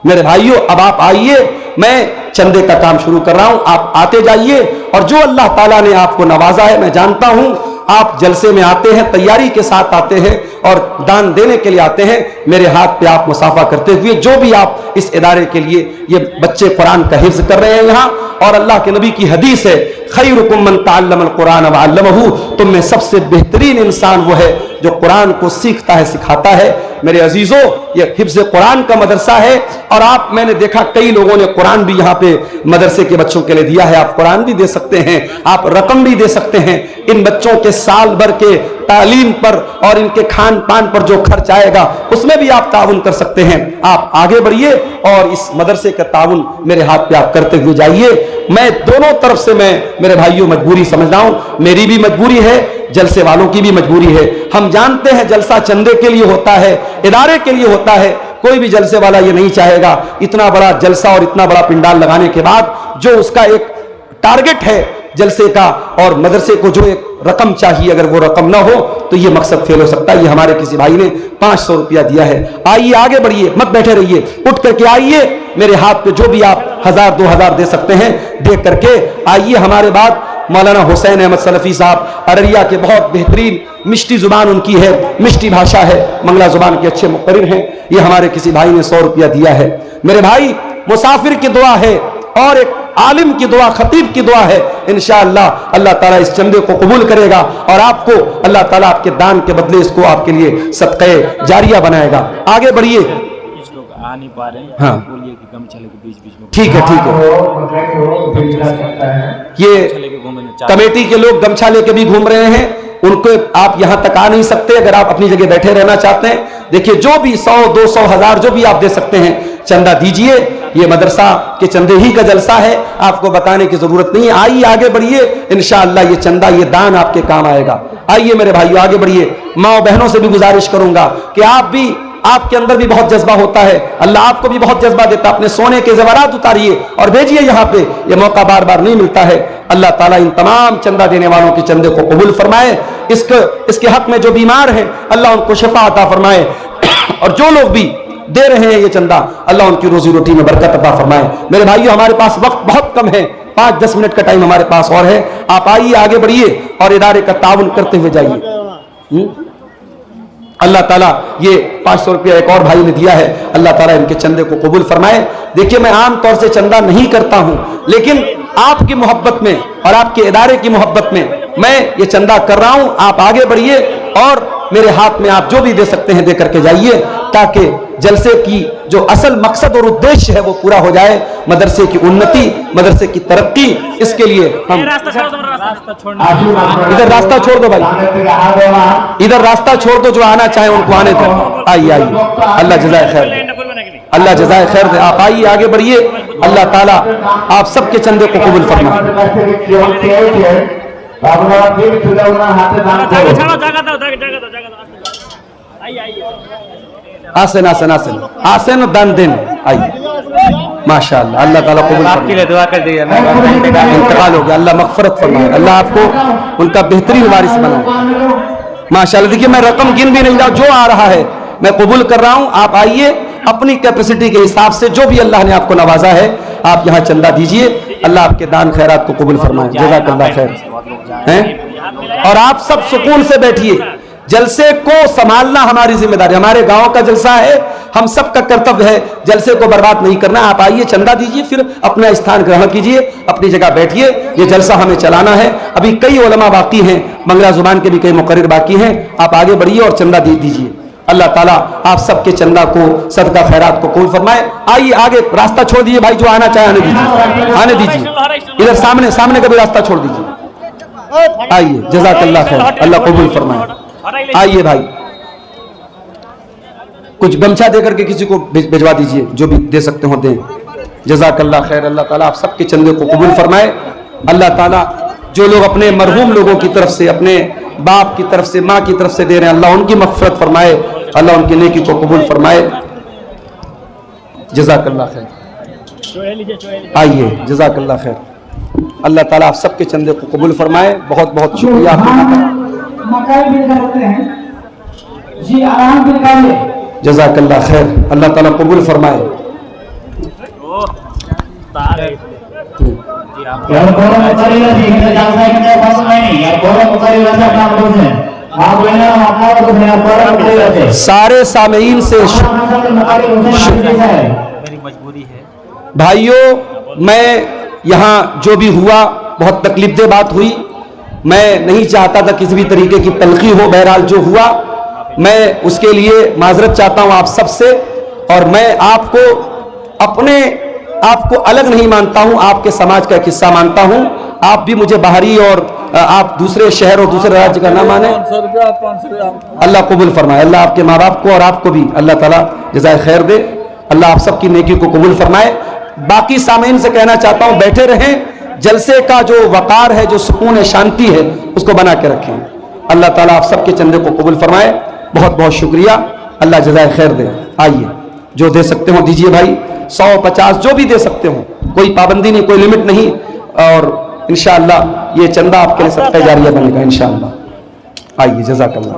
मेरे भाइयों अब आप आइए, मैं चंदे का काम शुरू कर रहा हूं, आप आते जाइए। और जो अल्लाह ताला ने आपको नवाजा है, मैं जानता हूं आप जलसे में आते हैं, तैयारी के साथ आते हैं और दान देने के लिए आते हैं। मेरे हाथ पे आप मुसाफा करते हुए, जो भी आप इस इदारे के लिए, ये बच्चे कुरान का हिफ्ज कर रहे हैं यहाँ, और अल्लाह के नबी की हदीस है खैरुकुम मन तअल्लमल कुरान व अल्लमहु, तुम में सबसे बेहतरीन इंसान वो है जो कुरान को सीखता है, सिखाता है। मेरे अजीजों, ये हिफ्ज़ कुरान का मदरसा है। और आप, मैंने देखा कई लोगों ने कुरान भी यहाँ पे मदरसे के बच्चों के लिए दिया है। आप कुरान भी दे सकते हैं, आप रकम भी दे सकते हैं। इन बच्चों के साल भर के तालीम पर और इनके खान पान पर जो खर्च आएगा उसमें भी आप ताउन कर सकते हैं। आप आगे बढ़िए और इस मदरसे का ताउन मेरे हाथ पे आप करते हुए जाइए। मैं दोनों तरफ से, मैं मेरे भाइयों मजबूरी समझ रहा हूं, मेरी भी मजबूरी है, जलसे वालों की भी मजबूरी है। हम जानते हैं जलसा चंदे के लिए होता है, इदारे के लिए होता है। कोई भी जलसे वाला ये नहीं चाहेगा इतना बड़ा जलसा और इतना बड़ा पिंडाल लगाने के बाद जो उसका एक टारगेट है जलसे का और मदरसे को जो एक रकम चाहिए, अगर वो रकम ना हो तो ये मकसद फेल हो सकता है। ये हमारे किसी भाई ने 500 रुपया दिया है। आइए आगे बढ़िए, मत बैठे रहिए, उठ करके आइए। मेरे हाथ पे जो भी आप 1000 2000 दे सकते हैं दे करके आइए। हमारे बाद मौलाना हुसैन अहमद सलफी साहब अररिया के, बहुत बेहतरीन मिष्टी जुबान उनकी है, मिष्टी भाषा है, मंगला जुबान के अच्छे मुक़र्रिर हैं। ये हमारे किसी भाई ने 100 रुपया दिया है। मेरे भाई, मुसाफिर की दुआ है और एक आलिम की दुआ, खतीब की दुआ है। इंशाअल्लाह अल्लाह ताला इस चंदे को कबूल करेगा और आपको अल्लाह ताला आपके दान के बदले इसको आपके लिए सदक़े जारिया बनाएगा। आगे बढ़िए। कुछ लोग आ नहीं पा रहे हैं, हाँ, बोलिए कि गमछा लेके बीच बीच में ठीक है, ठीक है। ये लेके घूमे कमेटी के लोग गमछा लेके भी घूम रहे हैं, उनको आप यहां तक आ नहीं सकते। अगर आप अपनी जगह बैठे रहना चाहते हैं, देखिए जो भी 100 200 1000 जो भी आप दे सकते हैं चंदा दीजिए। ये मदरसा के चंदे ही का जलसा है, आपको बताने की जरूरत नहीं है। आइए आगे बढ़िए, इंशाअल्लाह ये चंदा, ये दान आपके काम आएगा। आइए मेरे भाइयों आगे बढ़िए। माँ बहनों से भी गुजारिश करूंगा कि आप भी, आपके अंदर भी बहुत जज्बा होता है, अल्लाह आपको भी बहुत जज्बा देता है। अपने सोने के ज़ेवरात उतारिए और भेजिए यहाँ पे, ये मौका बार बार नहीं मिलता है। अल्लाह ताला इन तमाम चंदा देने वालों के चंदे को कबूल फरमाए। इसके हक में जो बीमार हैं अल्लाह उनको शिफा अता फरमाए और जो लोग भी दे रहे हैं ये चंदा अल्लाह उनकी रोजी रोटी में बरकत अता फरमाए। मेरे भाइयों, हमारे पास वक्त बहुत कम है, 5-10 मिनट का टाइम हमारे पास और है। आप आइए आगे बढ़िए और इदारे का ताउन करते हुए जाइए। अल्लाह ताला ये 500 रुपया एक और भाई ने दिया है, अल्लाह ताला इनके चंदे को कबूल फरमाए। देखिए, मैं आम तौर से चंदा नहीं करता हूं, लेकिन आपकी मोहब्बत में और आपके इदारे की मोहब्बत में मैं ये चंदा कर रहा हूं। आप आगे बढ़िए और मेरे हाथ में आप जो भी दे सकते हैं दे करके जाइए, ताकि जलसे की जो असल मकसद और उद्देश्य है वो पूरा हो जाए। मदरसे की उन्नति, मदरसे की तरक्की, इसके लिए हम इधर रास्ता छोड़ दो भाई, इधर रास्ता छोड़ दो, जो आना चाहे उनको आने दो। आइए आइए, अल्लाह जज़ाए खैर, अल्लाह जज़ाए खैर दे। आप आइए आगे बढ़िए, अल्लाह ताला आप सबके चंदे को कबूल फरमाए। आसन आसन आसन आसन दान दिन। आइए, माशाअल्लाह, अल्लाह ताला कबूल आपके लिए दुआ कर दिया। इंतकाल हो गया, अल्लाह मगफरत फरमाए, अल्लाह आपको उनका बेहतरीन वारिस बनाए। माशाअल्लाह, देखिए मैं रकम गिन भी नहीं रहा, जो आ रहा है मैं कबूल कर रहा हूं। आप आइए, अपनी कैपेसिटी के हिसाब से जो भी अल्लाह ने आपको नवाजा है आप यहाँ चंदा दीजिए। अल्लाह आपके दान खैरात को कबूल फरमाए, जज़ाकल्लाह खैर हैं। और आप सब सुकून से बैठिए। जलसे को संभालना हमारी जिम्मेदारी, हमारे गांव का जलसा है, हम सब का कर्तव्य है जलसे को बर्बाद नहीं करना। आप आइए, चंदा दीजिए, फिर अपना स्थान ग्रहण कीजिए, अपनी जगह बैठिए। ये जलसा हमें चलाना है। अभी कई उलमा बाकी हैं, मंगला जुबान के भी कई मुकर्रिर बाकी हैं। आप आगे बढ़िए और चंदा दीजिए। अल्लाह ताला आप सबके चंदा को, सदका खैरात को कबूल फरमाए। आइए आगे, रास्ता छोड़ दीजिए भाई, जो आना चाहे आने दीजिए, आने दीजिए। इधर सामने सामने का भी रास्ता छोड़ दीजिए। आइए, जज़ाकल्लाह खैर, अल्लाह कबूल फरमाए। आइए भाई, कुछ गमछा देकर के किसी को भिजवा दीजिए, जो भी दे सकते हो दें। जज़ाकल्लाह खैर, अल्लाह ताला आप सबके चंदे को कबूल फरमाए। अल्लाह ताला जो लोग अपने मरहूम लोगों की तरफ से, अपने बाप की तरफ से, माँ की तरफ से दे रहे हैं, अल्लाह उनकी मग़फ़िरत फरमाए, अल्लाह उनकी नेकी को कबूल फरमाए। जज़ाकल्लाह खैर। आइए, जज़ाकल्लाह खैर, अल्लाह ताला आप सबके चंदे को कबूल फरमाए। बहुत बहुत शुक्रिया। जज़ाकल्लाह खैर, अल्लाह ताला कबूल फरमाए। सारे सामीन से मेरी मजबूरी है भाइयों, मैं यहाँ जो भी हुआ बहुत तकलीफदेह बात हुई। मैं नहीं चाहता था किसी भी तरीके की तलखी हो, बहरहाल जो हुआ मैं उसके लिए माजरत चाहता हूं आप सबसे, और मैं आपको अलग नहीं मानता हूं, आपके समाज का एक हिस्सा मानता हूं। आप भी मुझे बाहरी और आप दूसरे शहर और दूसरे राज्य का ना माने। अल्लाह कबूल फरमाए, अल्लाह आपके माँ बाप को और आपको भी अल्लाह ताला जज़ाए खैर दे, अल्लाह आप सबकी नेकी को कबूल फरमाए। बाकी सामीन से कहना चाहता हूं बैठे रहें, जलसे का जो वकार है, जो सुकून है, शांति है, उसको बना के रखें। अल्लाह ताला आप सबके चंदे को कबूल फरमाए। बहुत बहुत शुक्रिया, अल्लाह जज़ाए खैर दे। आइए, जो दे सकते हो दीजिए भाई, 100-50 जो भी दे सकते हो, कोई पाबंदी नहीं, कोई लिमिट नहीं, और इंशाअल्लाह ये चंदा आपके लिए सदका जारिया बनेगा इंशाअल्लाह। आइए, जज़ाकल्लाह,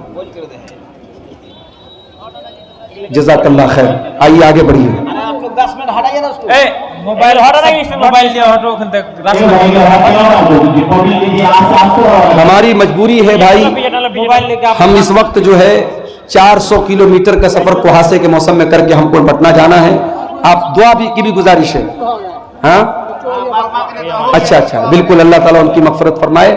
जज़ाकल्लाह खैर। आइए आगे बढ़िए। मोबाइल हमारी मजबूरी है भाई, हम इस वक्त जो है 400 किलोमीटर का सफर कुहासे के मौसम में करके हमको पटना जाना है। आप दुआ भी की भी गुजारिश है। हाँ, अच्छा, बिल्कुल, अल्लाह ताला उनकी मग़फ़िरत फरमाए।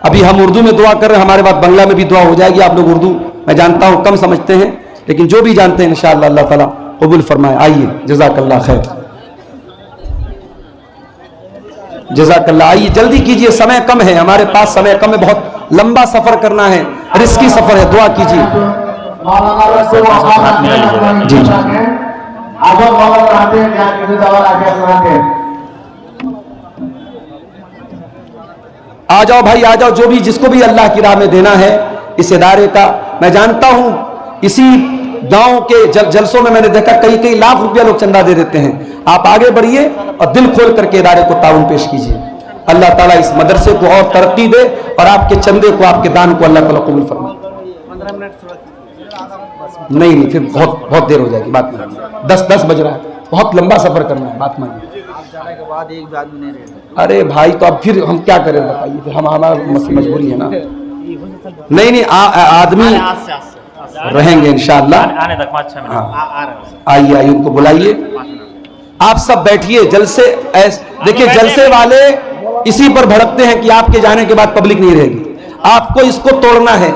अभी हम उर्दू में दुआ कर रहे हैं, हमारे बाद बंगला में भी दुआ हो जाएगी। आप लोग उर्दू मैं जानता हूँ कम समझते हैं, लेकिन जो भी जानते हैं इंशाअल्लाह अल्लाह ताला कबूल फरमाए। आइए, जज़ाकल्लाह खैर, जज़ाकल्लाह। आइए जल्दी कीजिए, समय कम है, हमारे पास समय कम है, बहुत लंबा सफर करना है, रिस्की सफर है, दुआ कीजिए। जी आ जाओ भाई, आ जाओ, जो भी जिसको भी अल्लाह की राह में देना है इस इदारे का। मैं जानता हूं इसी गांव के जलसों में मैंने देखा कई लाख रुपया लोग चंदा दे देते हैं। आप आगे बढ़िए और दिल खोल करके इदारे को ताउन पेश कीजिए। अल्लाह ताला इस मदरसे को और तरक्की दे और आपके चंदे को, आपके दान को अल्लाह ताला कबूल फरमाए। नहीं, फिर बहुत देर हो जाएगी, बात मानिए। 10 बज रहा है, बहुत लंबा सफर करना है, बात मानिए। अरे भाई, तो अब फिर हम क्या करें बताइए, फिर हमारा मजबूरी है ना। नहीं, आदमी रहेंगे इंशाअल्लाह। आइए, उनको बुलाइए। आप सब बैठिए। जलसे देखिए, जलसे वाले इसी पर भड़कते हैं कि आपके जाने के बाद पब्लिक नहीं रहेगी। आपको इसको तोड़ना है,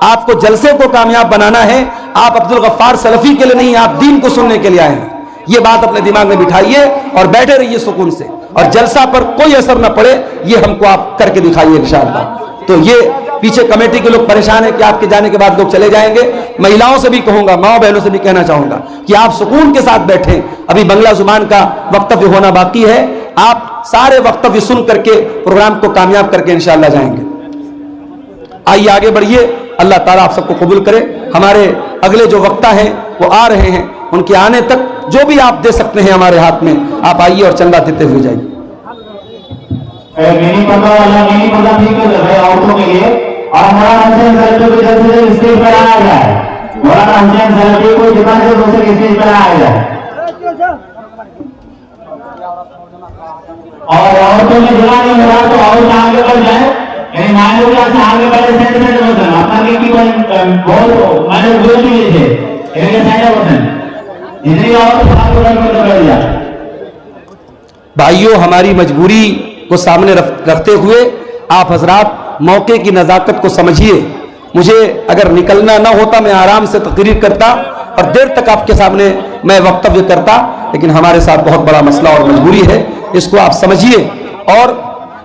आपको जलसे को कामयाब बनाना है। आप अब्दुल गफ्फार सलफी के लिए नहीं, आप दीन को सुनने के लिए आए हैं। ये बात अपने दिमाग में बिठाइए और बैठे रहिए सुकून से, और जलसा पर कोई असर ना पड़े ये हमको आप करके दिखाइए इंशाअल्लाह। तो ये पीछे कमेटी के लोग परेशान है कि आपके जाने के बाद लोग चले जाएंगे। महिलाओं से भी कहूंगा, माओ बहनों से भी कहना चाहूंगा कि आप सुकून के साथ बैठें। अभी बंगला जुबान का वक्तव्य होना बाकी है, आप सारे वक्तव्य सुन करके प्रोग्राम को कामयाब करके इंशाअल्लाह जाएंगे। आइए आगे बढ़िए, अल्लाह ताला आप सबको कबूल करे। हमारे अगले जो वक्ता हैं वो आ रहे हैं, उनके आने तक जो भी आप दे सकते हैं हमारे हाथ में, आप आइए और चंदा देते हुए जाइए। मिनी पर्दा वाला मिनी पर्दा ठीक है औरतों के लिए, और मौलाना हुसैन सलफी को जल्द से जल्द स्टेज पर आया जाए। मौलाना हुसैन सलफी को जितना जल्द हो सके स्टेज पर आया जाए। और औरतों में जुड़ा नहीं हो रहा तो और आगे बढ़ जाए, यानी माइनर क्लास से आगे बढ़े सेंटर बटन अपना की बहुत माइनर बोल दिए थे, यानी सेंटर बटन इतनी और आगे बढ़ जाए। भाइयों, हमारी मजबूरी को सामने रखते हुए आप हजरात मौके की नज़ाकत को समझिए। मुझे अगर निकलना ना होता मैं आराम से तकरीर करता और देर तक आपके सामने मैं वक्तव्य करता, लेकिन हमारे साथ बहुत बड़ा मसला और मजबूरी है, इसको आप समझिए। और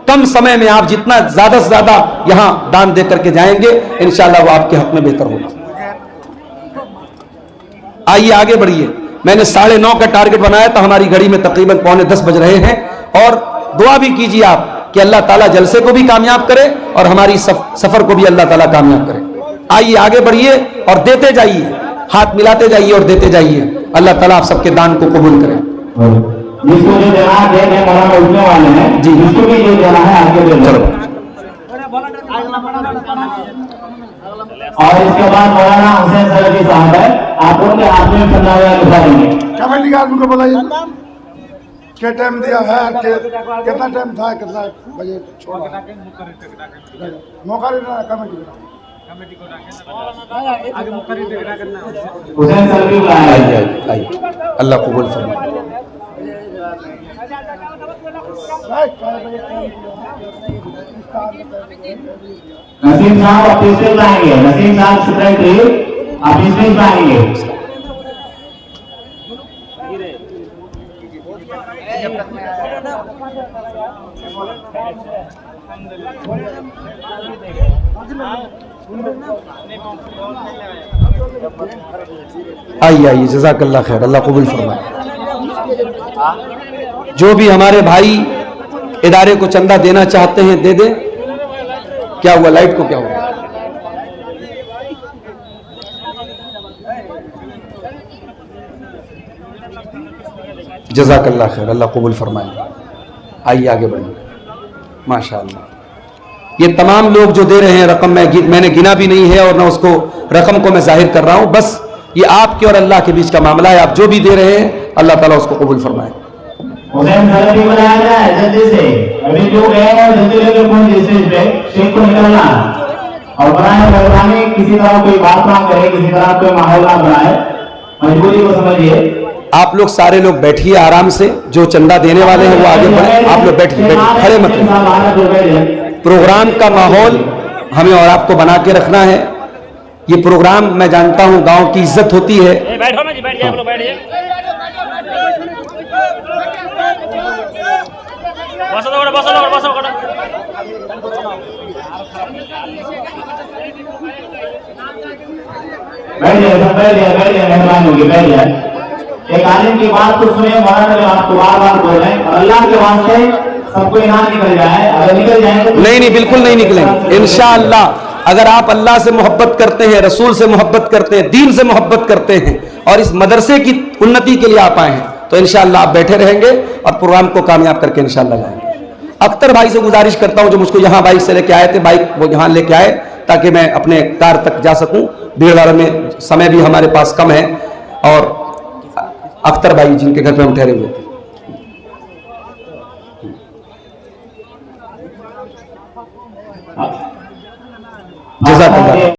कम समय में आप जितना ज़्यादा से ज़्यादा यहाँ दान दे करके जाएंगे इंशाअल्लाह वो आपके हक में बेहतर होगा। आइए आगे बढ़िए। मैंने 9:30 का टारगेट बनाया था, हमारी घड़ी में तकरीबन 9:45 बज रहे हैं। और दुआ भी कीजिए आप कि अल्लाह ताला जलसे को भी कामयाब करे और हमारी सफर को भी अल्लाह ताला कामयाब करे। आइए आगे बढ़िए और देते जाइए, हाथ मिलाते जाइए और देते जाइए। अल्लाह ताला आप सबके दान को कबूल करे। जिसको जो देना है दे दे, मौलाना उठने वाले हैं जी, जिसको भी जो देना है आगे दे। चलो। और इसके बाद मौलाना हुसैन सलफी साहब है, आप उनके हाथ में चंदा दिखा देंगे। कमेटी का आदमी को बताइए क्या टाइम दिया है, कितना टाइम था, कितना बजे छोड़ा मौका देना कमेटी हुसैन सलफी को आइए, अल्लाह कबूल फरमाए। नसीम साहब आप स्टेज पे आएंगे, नसीम साहब सेक्रेटरी आप स्टेज पे आएंगे। आइए आइए, जज़ाकल्लाह खैर, अल्लाह कबूल फरमाए। जो भी हमारे भाई इदारे को चंदा देना चाहते हैं दे दें। क्या हुआ, लाइट को क्या हुआ? जज़ाकल्लाह खैर, अल्लाह कबूल फरमाए। आइए आगे बढ़िए। माशाअल्लाह, ये तमाम लोग जो दे रहे हैं रकम, मैंने गिना भी नहीं है और ना उसको रकम को मैं जाहिर कर रहा हूं, बस ये आपके और अल्लाह के बीच का मामला है। आप जो भी दे रहे हैं अल्लाह ताला उसको कबूल फरमाए। हुसैन सर भी बुलाया जाए जल्दी से, अभी जो गए हैं जल्दी लेकर पहुंचे स्टेज पे, शेख को निकलना और बनाए मेहरबानी, किसी तरह कोई बात ना करे, किसी तरह कोई माहौल ना बनाए, मजबूरी को समझिए। आप लोग सारे लोग बैठिए आराम से, जो चंदा देने वाले हैं वो आगे बढ़े। आप लोग बैठिए, खड़े मत रहिए। प्रोग्राम का माहौल हमें और आपको बना के रखना है। ये प्रोग्राम मैं जानता हूं गांव की इज्जत होती है। बैठो ना जी, बैठ जाइए, आप लोग बैठिए। बसो थोड़ा, बसो थोड़ा, बसो थोड़ा। बैठ जाइए, बैठ जाइए, मेहरबानी होगी, बैठ जाए। एक आलिम की बात तो सुनिए, मौलाना ने आपको बार बार बोल रहे हैं, और अल्लाह के वास्ते सबको इनाम निकल जाए, अगर निकल जाएंगे तो नहीं नहीं, बिल्कुल नहीं निकलेंगे इंशाअल्लाह। अगर आप अल्लाह से मोहब्बत करते हैं, रसूल से मोहब्बत करते हैं, दीन से मोहब्बत करते हैं और इस मदरसे की उन्नति के लिए आप आए हैं तो इंशाअल्लाह आप बैठे रहेंगे और प्रोग्राम को कामयाब करके इंशाअल्लाह जाएंगे। अख्तर भाई से गुजारिश करता हूं, जो मुझको यहाँ बाइक से लेके आए थे, बाइक वो यहाँ लेके आए ताकि मैं अपने कार तक जा सकूं। भीड़ भाड़ में समय भी हमारे पास कम है। और अख्तर भाई जिनके घर पे हम ठहरे हुए थे,